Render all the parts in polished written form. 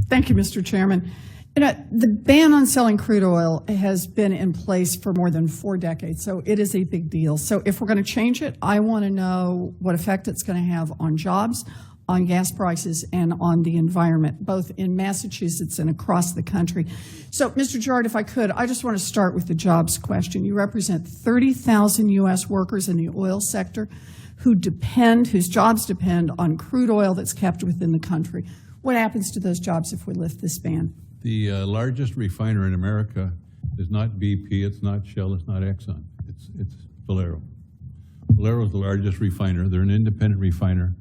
Thank you, Mr. Chairman. The ban on selling crude oil has been in place for more than 4 decades, so it is a big deal. So if we're going to change it, I want to know what effect it's going to have on jobs, on gas prices, and on the environment, both in Massachusetts and across the country. So, Mr. Gerard, if I could, I just want to start with the jobs question. You represent 30,000 U.S. workers in the oil sector whose jobs depend on crude oil that's kept within the country. What happens to those jobs if we lift this ban? The largest refiner in America is not BP, it's not Shell, it's not Exxon, it's Valero. Valero is the largest refiner. They're an independent refiner.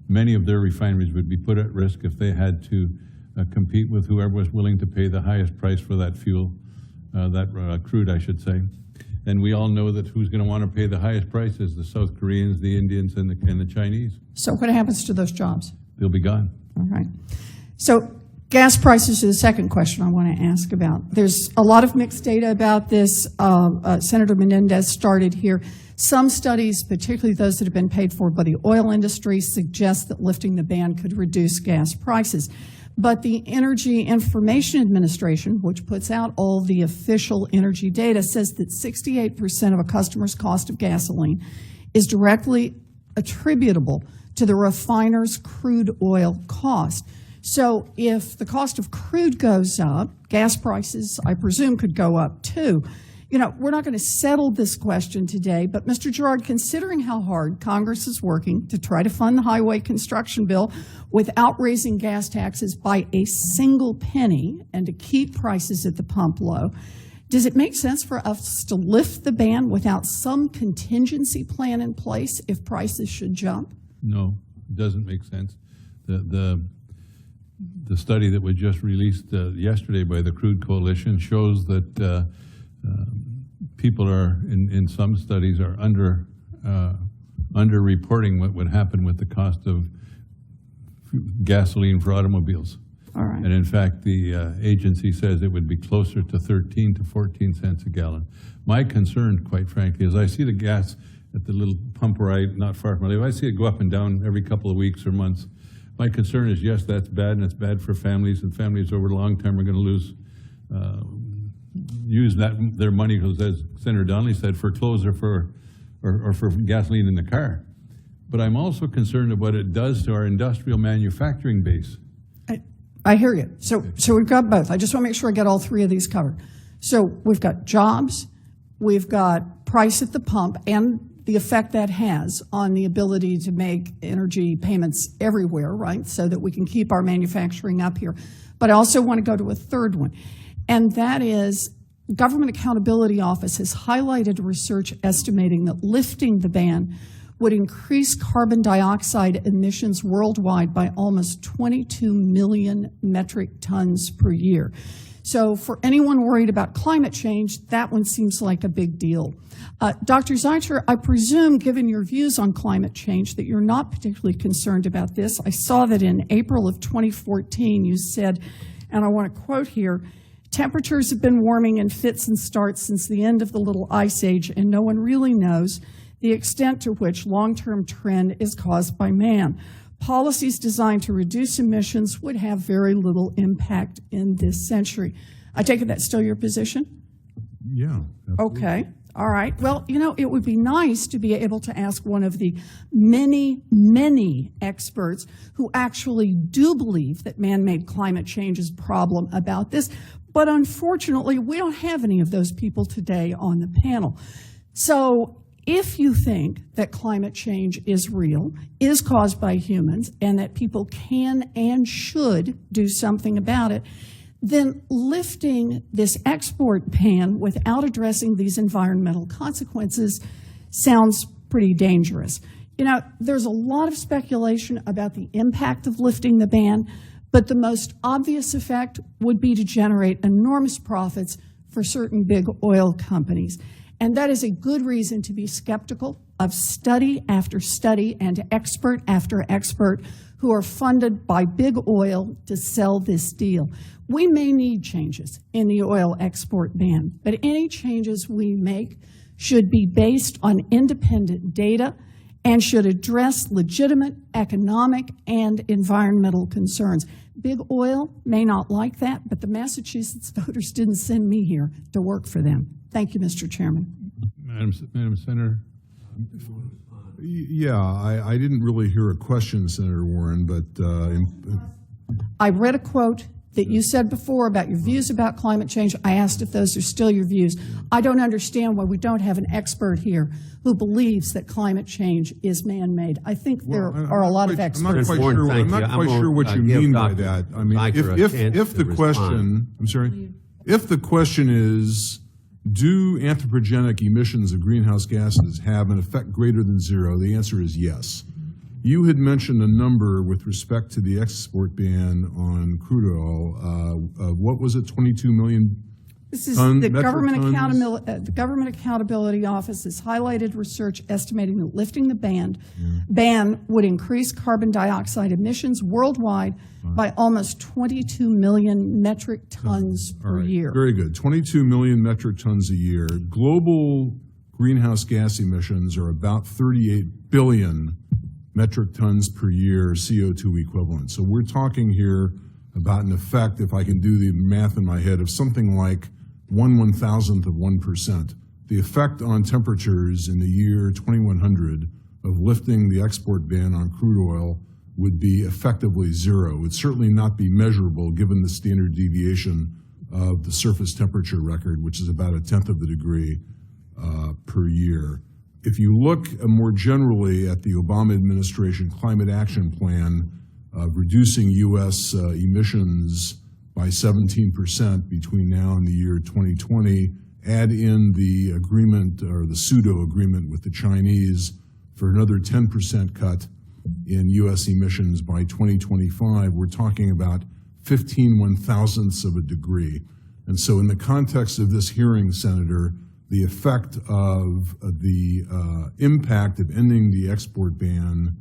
Many of their refineries would be put at risk if they had to compete with whoever was willing to pay the highest price for that fuel, crude, I should say. And we all know that who's going to want to pay the highest price is the South Koreans, the Indians, and the Chinese. So what happens to those jobs? They'll be gone. All right. So gas prices is the second question I want to ask about. There's a lot of mixed data about this. Senator Menendez started here. Some studies, particularly those that have been paid for by the oil industry, suggest that lifting the ban could reduce gas prices. But the Energy Information Administration, which puts out all the official energy data, says that 68% of a customer's cost of gasoline is directly attributable to the refiner's crude oil cost. So if the cost of crude goes up, gas prices, I presume, could go up too. You know, we're not going to settle this question today, but Mr. Gerard, considering how hard Congress is working to try to fund the highway construction bill without raising gas taxes by a single penny and to keep prices at the pump low, does it make sense for us to lift the ban without some contingency plan in place if prices should jump? No, it doesn't make sense. The study that was just released yesterday by the Crude Coalition shows that people are, in some studies, are under-reporting what would happen with the cost of gasoline for automobiles. All right. And in fact, the agency says it would be closer to 13 to 14 cents a gallon. My concern, quite frankly, is I see the gas at the little pump where not far from where I live. I see it go up and down every couple of weeks or months. My concern is, yes, that's bad, and it's bad for families, and families over the long term are going to use their money, because as Senator Donnelly said, for clothes or for gasoline in the car. But I'm also concerned about what it does to our industrial manufacturing base. I hear you. So we've got both. I just want to make sure I get all three of these covered. So we've got jobs, we've got price at the pump, and the effect that has on the ability to make energy payments everywhere, right, so that we can keep our manufacturing up here. But I also want to go to a third one, and that is Government Accountability Office has highlighted research estimating that lifting the ban would increase carbon dioxide emissions worldwide by almost 22 million metric tons per year. So for anyone worried about climate change, that one seems like a big deal. Dr. Zycher, I presume, given your views on climate change, that you're not particularly concerned about this. I saw that in April of 2014 you said, and I want to quote here, "Temperatures have been warming in fits and starts since the end of the Little Ice Age, and no one really knows the extent to which long-term trend is caused by man. Policies designed to reduce emissions would have very little impact in this century." I take it that's still your position? Yeah. Absolutely. Okay. All right. Well, you know, it would be nice to be able to ask one of the many, many experts who actually do believe that man-made climate change is a problem about this. But unfortunately, we don't have any of those people today on the panel. So if you think that climate change is real, is caused by humans, and that people can and should do something about it, then lifting this export ban without addressing these environmental consequences sounds pretty dangerous. You know, there's a lot of speculation about the impact of lifting the ban, but the most obvious effect would be to generate enormous profits for certain big oil companies. And that is a good reason to be skeptical of study after study and expert after expert who are funded by big oil to sell this deal. We may need changes in the oil export ban, but any changes we make should be based on independent data and should address legitimate economic and environmental concerns. Big oil may not like that, but the Massachusetts voters didn't send me here to work for them. Thank you, Mr. Chairman. Madam Senator. Yeah, I didn't really hear a question, Senator Warren, but I read a quote that you said before about your views about climate change. I asked if those are still your views. I don't understand why we don't have an expert here who believes that climate change is man-made. I think there are a lot of experts. I'm not quite sure what you mean by that. I mean, if the question, I'm sorry, if the question is, do anthropogenic emissions of greenhouse gases have an effect greater than zero? The answer is yes. You had mentioned a number with respect to the export ban on crude oil. What was it, 22 million This is ton, the metric Government tons? the Government Accountability Office has highlighted research estimating that lifting the ban would increase carbon dioxide emissions worldwide by almost 22 million metric tons per year. Very good. 22 million metric tons a year. Global greenhouse gas emissions are about 38 billion metric tons per year CO2 equivalent. So we're talking here about an effect, if I can do the math in my head, of something like 1/1000th of 1%. The effect on temperatures in the year 2100 of lifting the export ban on crude oil would be effectively zero. It would certainly not be measurable given the standard deviation of the surface temperature record, which is about 1/10 of a degree per year. If you look more generally at the Obama administration climate action plan of reducing U.S. Emissions by 17% between now and the year 2020, add in the agreement or the pseudo-agreement with the Chinese for another 10% cut in U.S. emissions by 2025, we're talking about 15/1000ths of a degree. And so in the context of this hearing, Senator, the effect of the impact of ending the export ban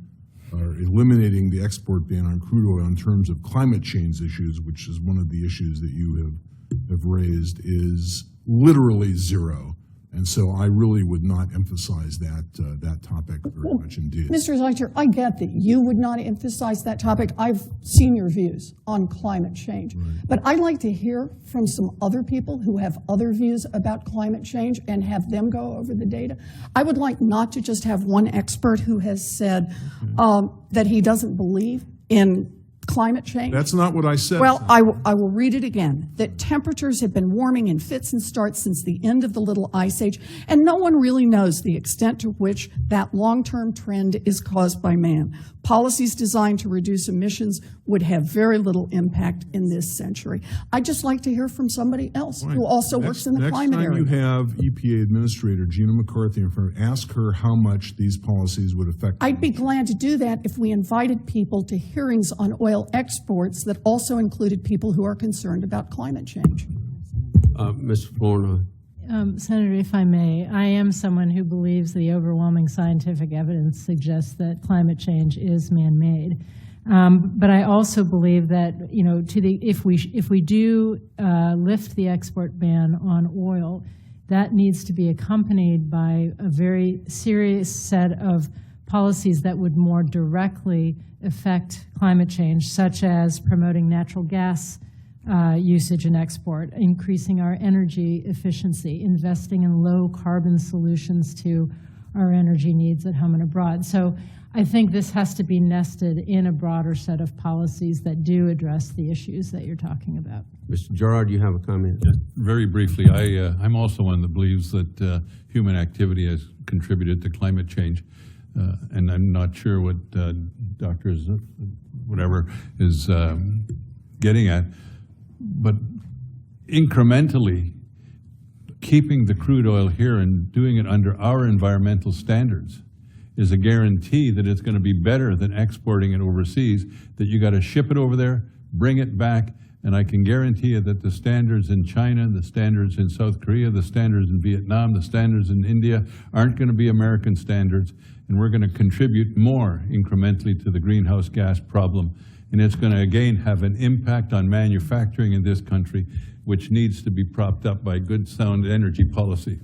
or eliminating the export ban on crude oil in terms of climate change issues, which is one of the issues that you have raised, is literally zero. And so I really would not emphasize that topic very much indeed. Mr. Zycher, I get that you would not emphasize that topic. I've seen your views on climate change. Right. But I'd like to hear from some other people who have other views about climate change and have them go over the data. I would like not to just have one expert who has said that he doesn't believe in climate change. That's not what I said. Well, I will read it again. That temperatures have been warming in fits and starts since the end of the Little Ice Age, and no one really knows the extent to which that long-term trend is caused by man. Policies designed to reduce emissions would have very little impact in this century. I'd just like to hear from somebody else who also works in the climate area. Next time you have EPA Administrator Gina McCarthy in front, ask her how much these policies would affect. I'd be glad to do that if we invited people to hearings on oil exports that also included people who are concerned about climate change. Mr. Flournoy. Senator, if I may, I am someone who believes the overwhelming scientific evidence suggests that climate change is man-made. But I also believe that, you know, if we do lift the export ban on oil, that needs to be accompanied by a very serious set of policies that would more directly affect climate change, such as promoting natural gas usage and export, increasing our energy efficiency, investing in low carbon solutions to our energy needs at home and abroad. So I think this has to be nested in a broader set of policies that do address the issues that you're talking about. Mr. Gerard, you have a comment? Just very briefly, I'm also one that believes that human activity has contributed to climate change. And I'm not sure what doctors, whatever, is getting at. But incrementally, keeping the crude oil here and doing it under our environmental standards is a guarantee that it's going to be better than exporting it overseas, that you got to ship it over there, bring it back, and I can guarantee you that the standards in China, the standards in South Korea, the standards in Vietnam, the standards in India aren't going to be American standards, and we're going to contribute more incrementally to the greenhouse gas problem. And it's going to, again, have an impact on manufacturing in this country, which needs to be propped up by good, sound energy policy.